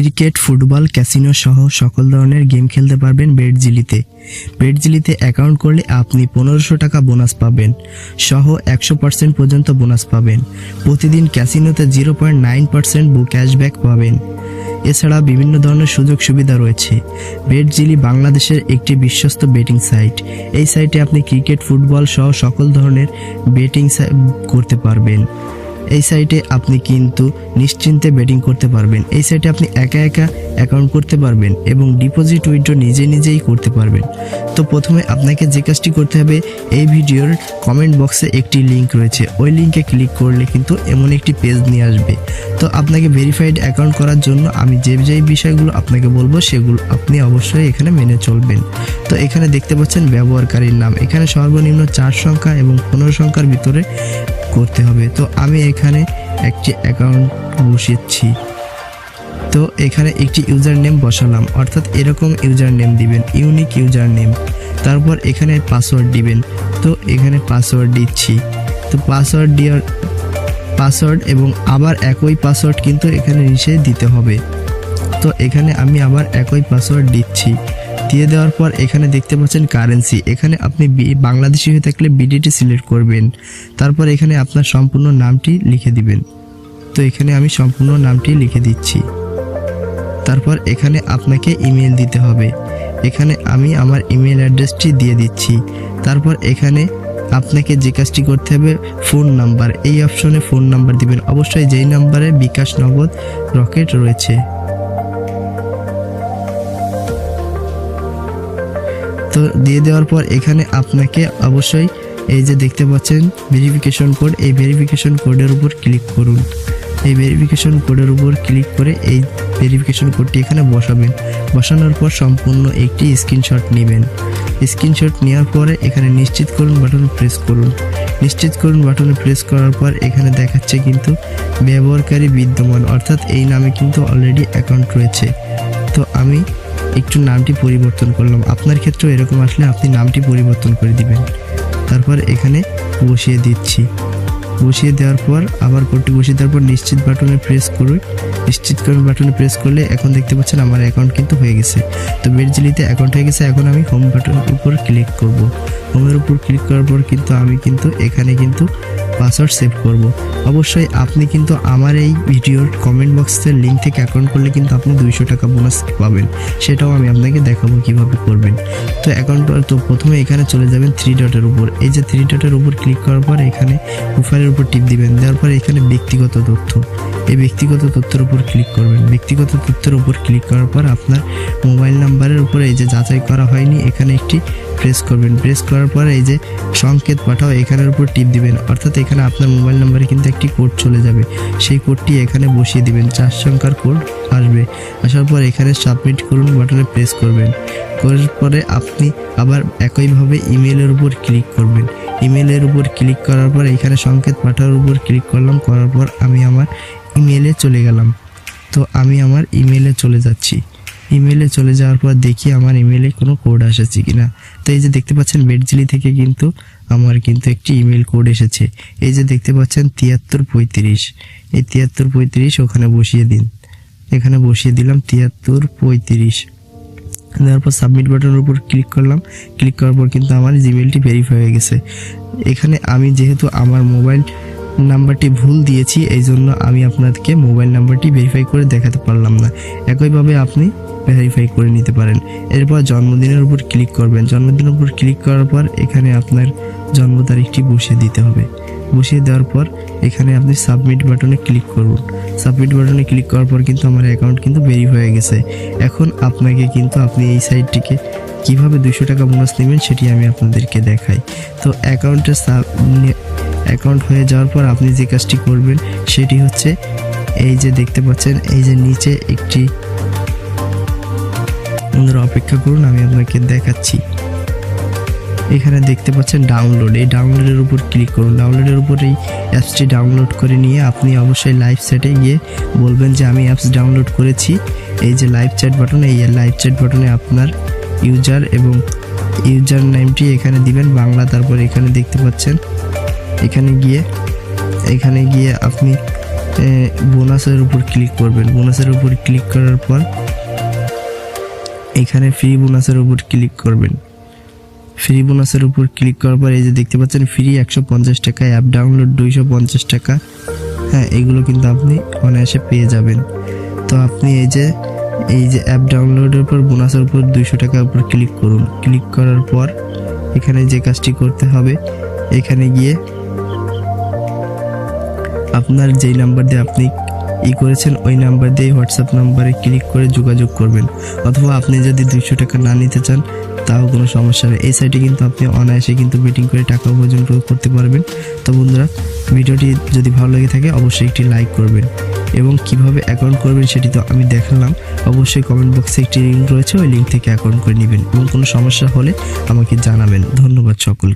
Cricket, football, casino সহ সকল ধরনের গেম খেলতে পারবেন বেটজিলিতে। বেটজিলিতে অ্যাকাউন্ট করলে আপনি 1500 টাকা বোনাস পাবেন সহ 100% পর্যন্ত বোনাস পাবেন। প্রতিদিন ক্যাসিনোতে 0.9% ক্যাশব্যাক পাবেন। এছাড়া বিভিন্ন ধরনের সুযোগ সুবিধা রয়েছে। বেটজিলি বাংলাদেশের একটি বিশ্বস্ত বেটিং সাইট। এই সাইটে আপনি ক্রিকেট, ফুটবল সহ সকল ধরনের বেটিং করতে পারবেন। এই সাইটে আপনি কিন্তু নিশ্চিন্তে বেটিং করতে পারবেন। এই সাইটে আপনি একা একা অ্যাকাউন্ট করতে পারবেন এবং ডিপোজিট উইথড্র নিজেই করতে পারবেন। তো প্রথমে আপনাকে যে কাজটি করতে হবে, এই ভিডিওর কমেন্ট বক্সে একটি লিঙ্ক রয়েছে, ওই লিঙ্কে ক্লিক করলে কিন্তু এমন একটি পেজ নিয়ে আসবে। তো আপনাকে ভেরিফাইড অ্যাকাউন্ট করার জন্য আমি যে বিষয়গুলো আপনাকে বলবো সেগুলো আপনি অবশ্যই এখানে মেনে চলবেন। তো এখানে দেখতে পাচ্ছেন ব্যবহারকারীর নাম, এখানে সর্বনিম্ন 4 সংখ্যা এবং 15 সংখ্যার ভিতরে করতে হবে। তো আমি এখানে একটি অ্যাকাউন্ট বসিয়েছি। তো এখানে একটি ইউজার নেম বসালাম, অর্থাৎ এরকম ইউজার নেম দিবেন, ইউনিক ইউজার নেম। তারপর এখানে পাসওয়ার্ড দিবেন। তো এখানে পাসওয়ার্ড দিচ্ছি। তো পাসওয়ার্ড এবং আবার একই পাসওয়ার্ড কিন্তু এখানে নিচে দিতে হবে। তো এখানে আমি আবার একই পাসওয়ার্ড দিচ্ছি। দিয়ে দেওয়ার পর এখানে দেখতে পাচ্ছেন কারেন্সি, এখানে আপনি বাংলাদেশি হয়ে থাকলে বিডিটি সিলেক্ট করবেন। তারপর এখানে আপনার সম্পূর্ণ নামটি লিখে দিবেন। তো এখানে আমি সম্পূর্ণ নামটি লিখে দিচ্ছি। তারপর এখানে আপনাকে ইমেল দিতে হবে, এখানে আমি আমার ইমেল অ্যাড্রেসটি দিয়ে দিচ্ছি। তারপর এখানে আপনাকে যে কাজটি করতে হবে, ফোন নাম্বার, এই অপশনে ফোন নাম্বার দিবেন, অবশ্যই যেই নাম্বারে বিকাশ, নগদ, রকেট রয়েছে। তো দিয়ে দেওয়ার পর এখানে আপনাকে অবশ্যই এই যে দেখতে পাচ্ছেন ভেরিফিকেশন কোড, এই ভেরিফিকেশন কোডের উপর ক্লিক করুন। এই ভেরিফিকেশন কোডের উপর ক্লিক করে এই ভেরিফিকেশন কোডটি এখানে বসাবেন। বসানোর পর সম্পূর্ণ একটি স্ক্রিনশট নেবেন। স্ক্রিনশট নেওয়ার পরে এখানে নিশ্চিত করুন বাটনে প্রেস করুন। নিশ্চিত করুন বাটনে প্রেস করার পর এখানে দেখাচ্ছে কিন্তু ব্যবহারকারী বিদ্যমান, অর্থাৎ এই নামে কিন্তু অলরেডি অ্যাকাউন্ট রয়েছে। তো আমি একটু নামটি পরিবর্তন করলাম, আপনার ক্ষেত্রেও এরকম আসলে আপনি নামটি পরিবর্তন করে দিবেন। তারপর এখানে বসিয়ে দিচ্ছি। বসিয়ে দেওয়ার পর আবার কোডটি বসিয়ে দেওয়ার পর নিশ্চিত বাটনে প্রেস করুন। নিশ্চিত করুন বাটনে প্রেস করলে এখন দেখতে পাচ্ছেন আমার অ্যাকাউন্ট কিন্তু হয়ে গেছে। তো বেটজিলিতে অ্যাকাউন্ট হয়ে গেছে। এখন আমি হোম বাটনের উপর ক্লিক করব। হোমের উপর ক্লিক করার পর কিন্তু আমি কিন্তু এখানে কিন্তু পাসওয়ার্ড সেভ করব। অবশ্যই আপনি কিন্তু আমার এই ভিডিওর কমেন্ট বক্সের লিঙ্ক থেকে অ্যাকাউন্ট করলে কিন্তু আপনি 200 টাকা বোনাস পাবেন, সেটাও আমি আপনাকে দেখাবো কিভাবে করবেন। তো অ্যাকাউন্ট তো প্রথমে এখানে চলে যাবেন 3 ডটের উপর, এই যে 3 ডটের উপর ক্লিক করার পর এখানে প্রোফাইলের উপর টিপ দিবেন। দেওয়ার পর এখানে ব্যক্তিগত তথ্য, এই ব্যক্তিগত তথ্যের উপর ক্লিক করবেন। ব্যক্তিগত তথ্যের উপর ক্লিক করার পর আপনার মোবাইল নাম্বারের উপরে এই যে যাচাই করা হয়নি এখানে একটি প্রেস করবেন। প্রেস করার পর এই যে সংকেত পাঠাও এখানের উপর টিপ দিবেন, অর্থাৎ এখানে আপনার মোবাইল নাম্বারে কিন্তু একটি কোড চলে যাবে। সেই কোডটি এখানে বসিয়ে দিবেন, 4 সংখ্যার কোড আসবে। আসার পর এখানে সাবমিট করুন বাটনে প্রেস করবেন। করার পরে আপনি আবার একইভাবে ইমেলের উপর ক্লিক করবেন। ইমেলের উপর ক্লিক করার পর এখানে সংকেত পাঠানোর উপর ক্লিক করলাম। করার পর আমি আমার ইমেলে চলে গেলাম। তো আমি আমার ইমেলে চলে যাচ্ছি। ইমেলে চলে যাওয়ার পর দেখি আমার ইমেলে কোনো কোড এসেছে কিনা। তো এই যে দেখতে পাচ্ছেন বেটজিলি থেকে কিন্তু আমার কিন্তু একটি ইমেল কোড এসেছে। এই যে দেখতে পাচ্ছেন 7335, এই 7335 ওখানে বসিয়ে দিন। এখানে বসিয়ে দিলাম 7335। দেওয়ার পর সাবমিট বাটনের উপর ক্লিক করলাম। ক্লিক করার পর কিন্তু আমার জিমেলটি ভেরিফাই হয়ে গেছে। এখানে আমি যেহেতু আমার মোবাইল নাম্বারটি ভুল দিয়েছি, এই জন্য আমি আপনাদেরকে মোবাইল নাম্বারটি ভেরিফাই করে দেখাতে পারলাম না। একইভাবে আপনি ভেরিফাই করে নিতে পারেন। এরপর জন্মদিনের উপর ক্লিক করবেন। জন্মদিনের উপর ক্লিক করার পর এখানে আপনার জন্ম তারিখটি বসিয়ে দিতে হবে। বসিয়ে দেওয়ার পর এখানে আপনি সাবমিট বাটনে ক্লিক করুন। সাবমিট বাটনে ক্লিক করার পর কিন্তু আমার অ্যাকাউন্ট কিন্তু ভেরিফাই হয়ে গেছে। এখন আপনাকে কিন্তু আপনি এই সাইটটিকে কিভাবে 200 টাকা বোনাস নেবেন সেটি আমি আপনাদেরকে দেখাই। তো অ্যাকাউন্ট হয়ে যাওয়ার পর আপনি যে কাজটি করবেন সেটি হচ্ছে এই যে দেখতে পাচ্ছেন এই যে নিচে একটি, বন্ধুরা অপেক্ষা করুন আমি আপনাকে দেখাচ্ছি। এখানে দেখতে পাচ্ছেন ডাউনলোড, এই ডাউনলোডের উপর ক্লিক করুন। ডাউনলোডের উপর এই অ্যাপসটি ডাউনলোড করে নিয়ে আপনি অবশ্যই লাইভ চ্যাটে গিয়ে বলবেন যে আমি অ্যাপস ডাউনলোড করেছি। এই যে লাইভ চ্যাট বাটন, এই লাইভ চ্যাট বাটনে আপনার ইউজার এবং ইউজার নেমটি এখানে দিবেন বাংলা। তারপর এখানে দেখতে পাচ্ছেন এখানে গিয়ে আপনি বোনাসের উপর ক্লিক করবেন। বোনাসের উপর ক্লিক করার পর এখানে ফ্রি বোনাসের উপর ক্লিক করবেন। ফ্রি বোনাসের উপর ক্লিক করার পর এই যে দেখতে পাচ্ছেন ফ্রি 150 টাকা, অ্যাপ ডাউনলোড 250 টাকা। হ্যাঁ, এগুলো কিন্তু আপনি অনায়াসে পেয়ে যাবেন। তো আপনি এই যে অ্যাপ ডাউনলোডের উপর বোনাসের উপর 200 টাকার উপর ক্লিক করুন। ক্লিক করার পর এখানে যে কাজটি করতে হবে, এখানে গিয়ে আপনার যেই নাম্বার দিয়ে আপনি করেছেন ওই নাম্বার দিয়ে হোয়াটসঅ্যাপ নাম্বারে ক্লিক করে যোগাযোগ করবেন। অথবা আপনি যদি 200 টাকা না নিতে চান তাও কোনো সমস্যা নেই। এই সাইটে কিন্তু আপনি অনায়াসে কিন্তু বেটিং করে টাকা উপার্জন করতে পারবেন। তো বন্ধুরা, ভিডিওটি যদি ভালো লেগে থাকে অবশ্যই একটি লাইক করবেন এবং কিভাবে অ্যাকাউন্ট করবেন সেটি তো আমি দেখালাম। অবশ্যই কমেন্ট বক্সে একটি লিঙ্ক রয়েছে, ওই লিঙ্ক থেকে অ্যাকাউন্ট করে নেবেন এবং কোনো সমস্যা হলে আমাকে জানাবেন। ধন্যবাদ সকলকে।